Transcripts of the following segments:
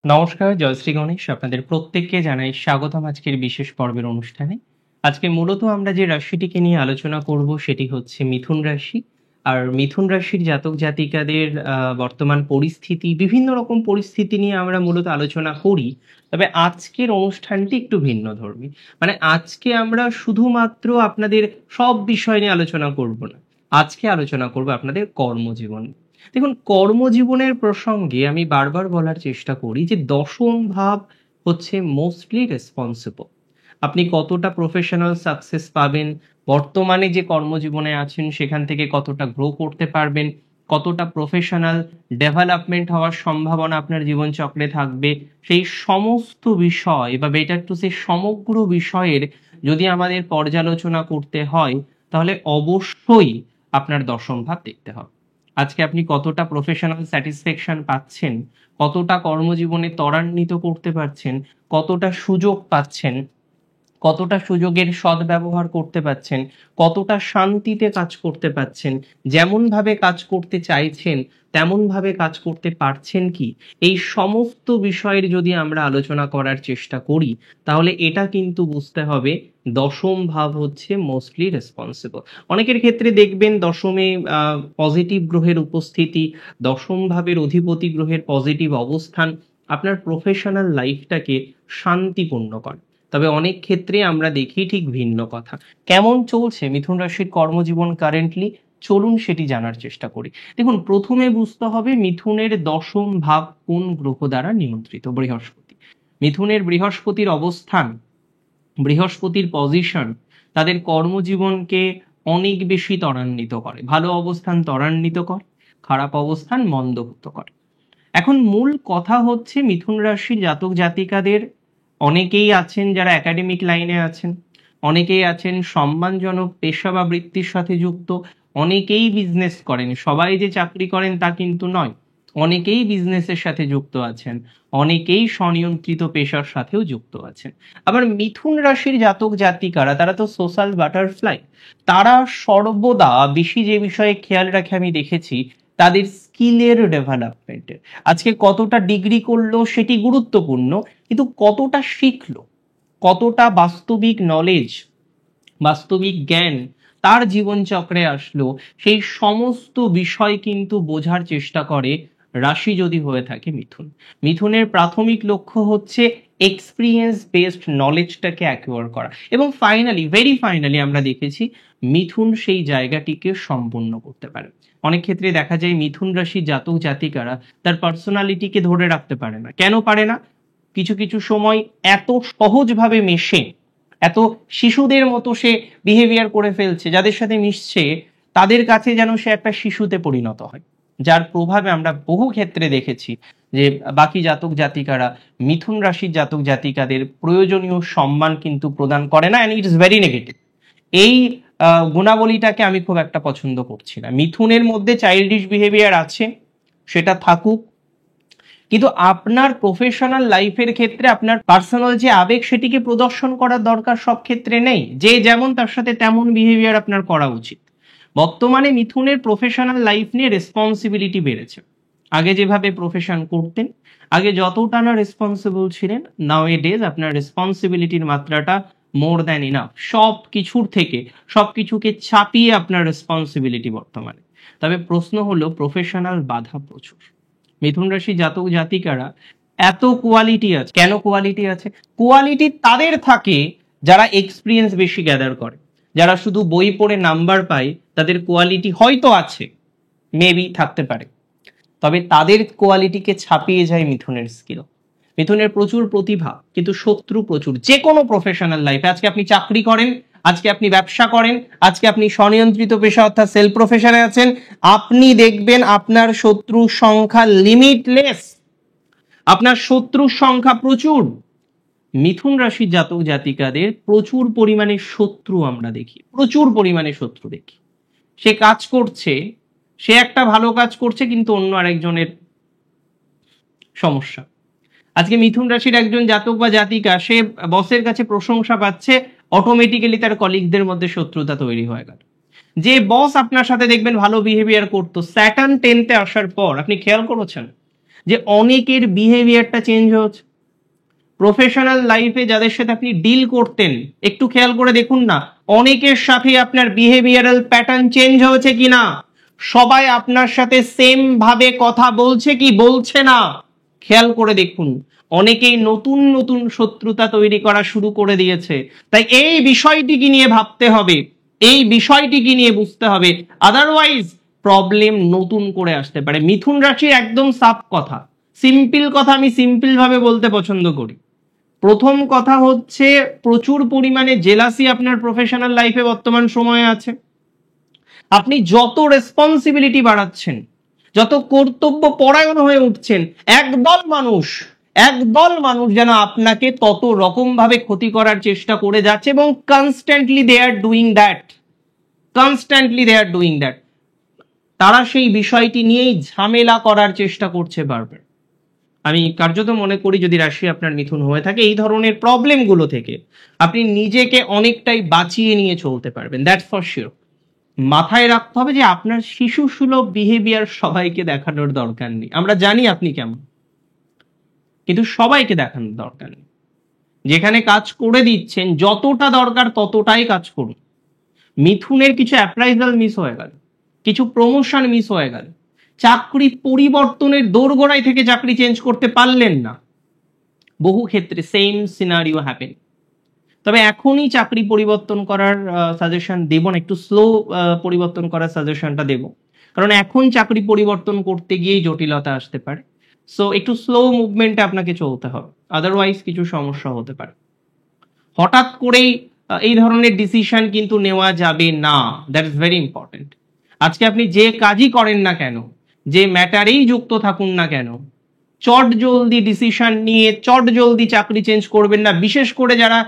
নমস্কার, জয়শ্রী গণেশ। আপনাদের প্রত্যেককে জানাই স্বাগতম আজকের বিশেষ পর্বের অনুষ্ঠানে। আজকে মূলত আমরা যে রাশিটিকে নিয়ে আলোচনা করব সেটি হচ্ছে মিথুন রাশি। আর মিথুন রাশির জাতক জাতিকাদের বর্তমান পরিস্থিতি, বিভিন্ন রকম পরিস্থিতি নিয়ে আমরা মূলত আলোচনা করি। তবে আজকের অনুষ্ঠানটি একটু ভিন্নধর্মী। মানে আজকে আমরা শুধুমাত্র আপনাদের সব বিষয় নিয়ে আলোচনা করব না। আজকে আলোচনা করব আপনাদের কর্মজীবন। দেখুন, কর্মজীবনের প্রসঙ্গে আমি বারবার বলার চেষ্টা করি যে দশম ভাব হচ্ছে মোস্টলি রেসপন্সিবল। আপনি কতটা প্রফেশনাল সাকসেস পাবেন, বর্তমানে যে কর্মজীবনে আছেন সেখান থেকে কতটা গ্রো করতে পারবেন, কতটা প্রফেশনাল ডেভেলপমেন্ট হওয়ার সম্ভাবনা আপনার জীবনচক্রে থাকবে, সেই সমস্ত বিষয় বা বেটার টু সে সমগ্র বিষয়ের যদি আমাদের পর্যালোচনা করতে হয় তাহলে অবশ্যই আপনার দশম ভাব দেখতে হবে। আজকে আপনি কতটা প্রফেশনাল স্যাটিসফ্যাকশন পাচ্ছেন, কতটা কর্মজীবনে ত্বরান্বিত করতে পারছেন, কতটা সুযোগ পাচ্ছেন, কতটা সুযোগের সদ্ব্যবহার করতে পারছেন, কতটা শান্তিতে কাজ করতে পারছেন, যেমনভাবে কাজ করতে চাইছেন তেমনভাবে কাজ করতে পারছেন কি, এই সমস্ত বিষয়ের যদি আমরা আলোচনা করার চেষ্টা করি তাহলে এটা কিন্তু বুঝতে হবে দশম ভাব হচ্ছে মোস্টলি রেসপন্সিবল। অনেকের ক্ষেত্রে দেখবেন দশমে পজিটিভ গ্রহের উপস্থিতি, দশম ভাবের অধিপতি গ্রহের পজিটিভ অবস্থান আপনার প্রফেশনাল লাইফটাকে শান্তিপূর্ণ করে। তবে অনেক ক্ষেত্রে আমরা দেখি ঠিক ভিন্ন কথা। কেমন চলছে মিথুন রাশির কর্মজীবন কারেন্টলি, চলুন সেটি জানার চেষ্টা করি। দেখুন, প্রথমে বুঝতে হবে মিথুনের দশম ভাব কোন গ্রহ দ্বারা নিয়ন্ত্রিত। বৃহস্পতি। মিথুনের বৃহস্পতির অবস্থান, বৃহস্পতির পজিশন তাদের কর্মজীবনকে অনেক বেশি ত্বরান্বিত করে। ভালো অবস্থান ত্বরান্বিত করে, খারাপ অবস্থান মন্দভূত করে। এখন মূল কথা হচ্ছে মিথুন রাশির জাতক জাতিকাদের অনেকেই আছেন যারা একাডেমিক লাইনে আছেন, অনেকেই আছেন সম্মানজনক পেশা বা বৃত্তির সাথে যুক্ত, অনেকেই বিজনেস করেন। সবাই যে চাকরি করেন তা কিন্তু নয়, অনেকেই বিজনেসের সাথে যুক্ত আছেন, অনেকেই স্বনিয়ন্ত্রিত পেশার সাথেও যুক্ত আছেন। আবার মিথুন রাশির জাতক জাতিকারা তারা তো সোশ্যাল বাটারফ্লাই, তারা সর্বদা বেশি যে বিষয়ে খেয়াল রাখে আমি দেখেছি তাদের স্কিলের ডেভেলপমেন্টের। আজকে কতটা ডিগ্রি করলো সেটি গুরুত্বপূর্ণ, কিন্তু কতটা শিখলো, কতটা বাস্তবিক নলেজ, বাস্তবিক জ্ঞান তার জীবনচক্রে আসলো, সেই সমস্ত বিষয় কিন্তু বোঝার চেষ্টা করে রাশি যদি হয়ে থাকে মিথুন। মিথুনের প্রাথমিক লক্ষ্য হচ্ছে এক্সপিরিয়েন্স বেসড নলেজটাকে অ্যাকোয়ার করা, এবং ফাইনালি, ভেরি ফাইনালি আমরা দেখেছি মিথুন সেই জায়গাটিকে সম্পূর্ণ করতে পারে। অনেক ক্ষেত্রে দেখা যায় মিথুন রাশির জাতক জাতিকারা তার পার্সোনালিটিকে ধরে রাখতে পারে না। কেন পারে না? কিছু কিছু সময় এত সহজভাবে মেশে, এত শিশুদের মতো সে বিহেভিয়ার করে ফেলছে, যাদের সাথে মিশছে তাদের কাছে যেন সে একটা শিশুতে পরিণত হয়, যার প্রভাবে আমরা বহু ক্ষেত্রে দেখেছি যে বাকি জাতক জাতিকারা মিথুন রাশির জাতক জাতিকাদের প্রয়োজনীয় সম্মান কিন্তু প্রদান করে না, and it is very negative. এই গুণাবলীটাকে আমি খুব একটা পছন্দ করছি না। মিথুনের মধ্যে চাইল্ডিশ বিহেভিয়ার আছে, সেটা থাকুক, কিন্তু আপনার প্রফেশনাল লাইফের ক্ষেত্রে আপনার পার্সোনাল যে আবেগ সেটিকে প্রদর্শন করার দরকার সব ক্ষেত্রে নেই। যে যেমন তার সাথে তেমন বিহেভিয়ার আপনার করা উচিত। বর্তমানে মিথুনের প্রফেশনাল লাইফ নিয়ে রেসপন্সিবিলিটি বেড়েছে। আগে যেভাবে প্রফেশন করতেন, আগে যতটা না রেসপন্সিবল ছিলেন, নাও এ ডেজ আপনার রেসপন্সিবিলিটির মাত্রাটা মোর দ্যান ইনাফ। সব কিছুর থেকে সব কিছুকে ছাপিয়ে আপনার রেসপন্সিবিলিটি বর্তমানে। তবে প্রশ্ন হলো, প্রফেশনাল বাধা প্রচুর। মিথুন রাশি জাতক জাতিকারা এত কোয়ালিটি আছে, কেন কোয়ালিটি আছে? কোয়ালিটি তাদের থাকে যারা এক্সপিরিয়েন্স বেশি গ্যাদার করে। যারা শুধু বই পড়ে নাম্বার পায় তাদের কোয়ালিটি হয়তো আছে, মেবি থাকতে পারে, তবে তাদের কোয়ালিটিকে ছাপিয়ে যায় মিথুনের স্কিল। মিথুনের প্রচুর প্রতিভা কিন্তু শত্রু প্রচুর। যে কোনো প্রফেশনাল লাইফে, আজকে আপনি চাকরি করেন, আজকে আপনি ব্যবসা করেন, আজকে আপনি স্বনিয়ন্ত্রিত পেশা অর্থাৎ সেলফ প্রফেশনে আছেন, আপনি দেখবেন আপনার শত্রুর সংখ্যা লিমিটলেস, আপনার শত্রুর সংখ্যা প্রচুর। মিথুন রাশির জাতক জাতিকাদের প্রচুর পরিমাণে শত্রু আমরা দেখি, প্রচুর পরিমাণে শত্রু দেখি। সে কাজ করছে, সে একটা ভালো কাজ করছে, কিন্তু অন্য আরেকজনের সমস্যা। আজকে মিথুন রাশির একজন জাতক বা জাতিকা সে বসের কাছে প্রশংসা পাচ্ছে, অটোমেটিক্যালি তার কলিগদের মধ্যে শত্রুতা তৈরি হয়ে গেল। যে বস আপনার সাথে দেখবেন ভালো বিহেভিয়ার করতো, স্যাটার্ন 10তে আসার পর আপনি খেয়াল করেছেন যে অনেকের বিহেভিয়ারটা চেঞ্জ হচ্ছে। প্রফেশনাল লাইফে যাদের সাথে আপনি ডিল করতেন, একটু খেয়াল করে দেখুন না, অনেকের সাথে আপনার বিহেভিয়ারাল প্যাটার্ন চেঞ্জ হয়েছে কিনা। সবাই আপনার সাথে সেম ভাবে কথা বলছে কি বলছে না, খেয়াল করে দেখুন। অনেকেই নতুন নতুন শত্রুতা তৈরি করা শুরু করে দিয়েছে। তাই এই বিষয়টিকে নিয়ে ভাবতে হবে, এই বিষয়টিকে নিয়ে বুঝতে হবে, আদারওয়াইজ প্রবলেম নতুন করে আসতে পারে। মিথুন রাশির একদম সাফ কথা, সিম্পল কথা, আমি সিম্পল ভাবে বলতে পছন্দ করি। প্রথম কথা হচ্ছে প্রচুর পরিমাণে জেলাসি আপনার প্রফেশনাল লাইফে বর্তমান সময়ে আছে। আপনি যত রেসপন্সিবিলিটি বাড়াচ্ছেন, যত কর্তব্য পরায়ণ হয়ে উঠছেন, একদল মানুষ যেন আপনাকে তত রকম ভাবে ক্ষতি করার চেষ্টা করে যাচ্ছে এবং constantly they are doing that. তারা সেই বিষয়টি নিয়েই ঝামেলা করার চেষ্টা করছে বারবার। আমি কার্যত মনে করি যদি রাশি আপনার মিথুন হয়ে থাকে, এই ধরনের প্রবলেমগুলো থেকে আপনি নিজেকে অনেকটাই বাঁচিয়ে নিয়ে চলতে পারবেন, দ্যাটস ফর শিওর। মাথায় রাখতে হবে যে আপনার শিশু সুলভ বিহেভিয়ার সবাইকে দেখানোর দরকার নেই। আমরা জানি আপনি কেমন, কিন্তু সবাইকে দেখানোর দরকার নেই। যেখানে কাজ করে দিচ্ছেন, যতটা দরকার ততটাই কাজ করুন। মিথুনের কিছু অ্যাপ্রাইজাল মিস হয়ে গেল, কিছু প্রমোশন মিস হয়ে গেল, চাকরি পরিবর্তনের দোরগোড়ায় থেকে চাকরি চেঞ্জ করতে পারলেন না, বহু ক্ষেত্রে সেম সিনারিও হ্যাপেন। তবে এখনই চাকরি পরিবর্তন করার সাজেশন দেব না, একটু স্লো পরিবর্তন করার সাজেশনটা দেব, কারণ এখন চাকরি পরিবর্তন করতে গিয়েই জটিলতা আসতে পারে। সো একটু স্লো মুভমেন্টে আপনাকে চলতে হবে, আদারওয়াইজ কিছু সমস্যা হতে পারে। হঠাৎ করেই এই ধরনের ডিসিশন কিন্তু নেওয়া যাবে না, দ্যাট ইজ ভেরি ইম্পর্টেন্ট। আজকে আপনি যে কাজই করেন না কেন, যে ম্যাটারেই যুক্ত থাকুন না কেন, চট জলদি ডিসিশন নিয়ে চট জলদি চাকরি চেঞ্জ করবেন না। বিশেষ করে যারা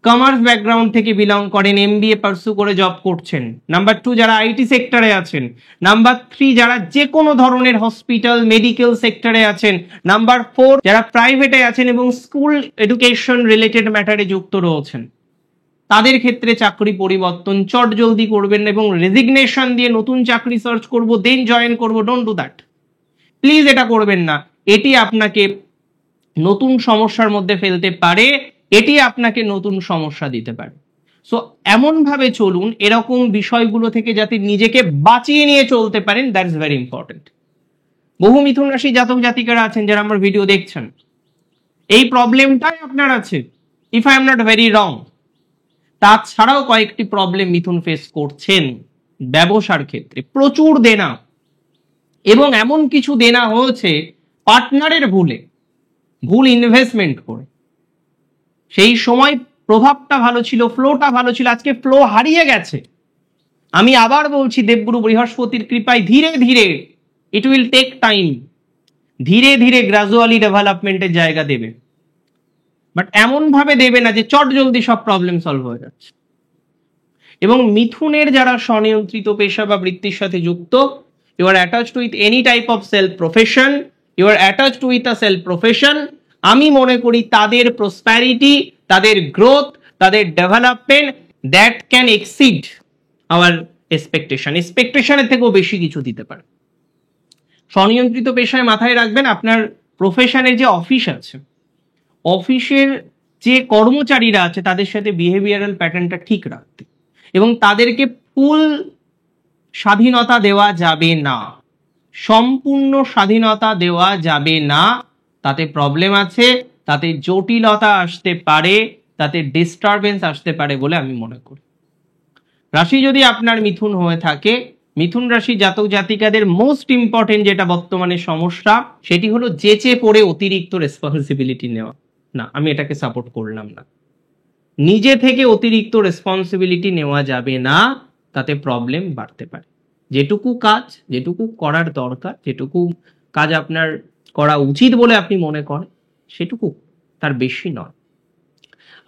কমার্স ব্যাকগ্রাউন্ড থেকে বিলং করেন, এমবিএ পার্সু করে জব করছেন, নাম্বার 2 যারা আইটি সেক্টরে আছেন, নাম্বার 3 যারা যে কোনো ধরনের হসপিটাল মেডিকেল সেক্টরে আছেন, নাম্বার 4 যারা প্রাইভেটে আছেন এবং স্কুল এডুকেশন রিলেটেড ম্যাটারে যুক্ত রয়েছেন, তাদের ক্ষেত্রে চাকরি পরিবর্তন চট জলদি করবেন না এবং রেজিগনেশন দিয়ে নতুন চাকরি সার্চ করব দেন জয়েন করব, ডোন্ট ডু দ্যাট, প্লিজ। এটা করবেন না, এটি আপনাকে নতুন সমস্যার মধ্যে ফেলতে পারে, এটি আপনাকে নতুন সমস্যা দিতে পারে। সো এমন ভাবে চলুন এরকম বিষয়গুলো থেকে যাতে নিজেকে বাঁচিয়ে নিয়ে চলতে পারেন, দ্যাটস ভেরি ইম্পর্টেন্ট। বহু মিথুন রাশি জাতক জাতিকারা আছেন যারা আমার ভিডিও দেখছেন, এই প্রবলেমটাই আপনার আছে, if I am not very wrong. তাছাড়াও কয়েকটি প্রবলেম মিথুন ফেস করছেন ব্যবসার ক্ষেত্রে, প্রচুর দেনা, এবং এমন কিছু দেনা হয়েছে পার্টনারের ভুল ইনভেস্টমেন্ট করে। সেই সময় প্রভাবটা ভালো ছিল, ফ্লোটা ভালো ছিল, আজকে ফ্লো হারিয়ে গেছে। আমি আবার বলছি, দেবগুরু বৃহস্পতির কৃপায় ধীরে ধীরে, ইট উইল টেক টাইম, ধীরে ধীরে গ্রাজুয়ালি ডেভেলপমেন্টের জায়গা দেবে, বাট এমন ভাবে দেবে না যে চট জলদি সব প্রবলেম সলভ হয়ে যাচ্ছে। এবং মিথুনের যারা স্বনিয়ন্ত্রিত পেশা বা বৃত্তির সাথে যুক্ত, you are attached with any type of self profession, you are attached with a self profession, আমি মনে করি তাদের প্রসপ্যারিটি, তাদের গ্রোথ, তাদের development that can exceed our এক্সপেকটেশনের থেকেও বেশি কিছু দিতে পারে। স্বনিয়ন্ত্রিত পেশায় মাথায় রাখবেন, আপনার প্রফেশনের যে অফিস আছে, অফিসের যে কর্মচারীরা আছে তাদের সাথে বিহেভিয়ারাল প্যাটার্নটা ঠিক রাখতে, এবং তাদেরকে ফুল স্বাধীনতা দেওয়া যাবে না, সম্পূর্ণ স্বাধীনতা দেওয়া যাবে না। তাতে প্রবলেম আছে, তাতে জটিলতা আসতে পারে, তাতে ডিস্টারবেন্স আসতে পারে বলে আমি মনে করি। রাশি যদি আপনার মিথুন হয়ে থাকে, মিথুন রাশি জাতক জাতিকাদের মোস্ট ইম্পর্টেন্ট যেটা বর্তমানে সমস্যা, সেটি হলো যেচে পড়ে অতিরিক্ত রেসপন্সিবিলিটি নেওয়া। না, আমি এটাকে সাপোর্ট করলাম না। নিজে থেকে অতিরিক্ত রেসপন্সিবিলিটি নেওয়া যাবে না, তাতে প্রবলেম বাড়তে পারে। যেটুকু কাজ, যেটুকু করার দরকার, যেটুকু কাজ আপনার করা উচিত বলে আপনি মনে করেন, সেটুকু, তার বেশি নয়।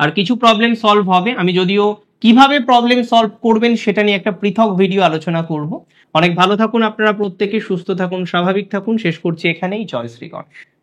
আর কিছু প্রবলেম সলভ হবে, আমি যদিও কিভাবে প্রবলেম সলভ করবেন সেটা নিয়ে একটা পৃথক ভিডিও আলোচনা করব। অনেক ভালো থাকুন আপনারা প্রত্যেকে, সুস্থ থাকুন, স্বাভাবিক থাকুন। শেষ করছি এখানেই। জয় শ্রী গণেশ।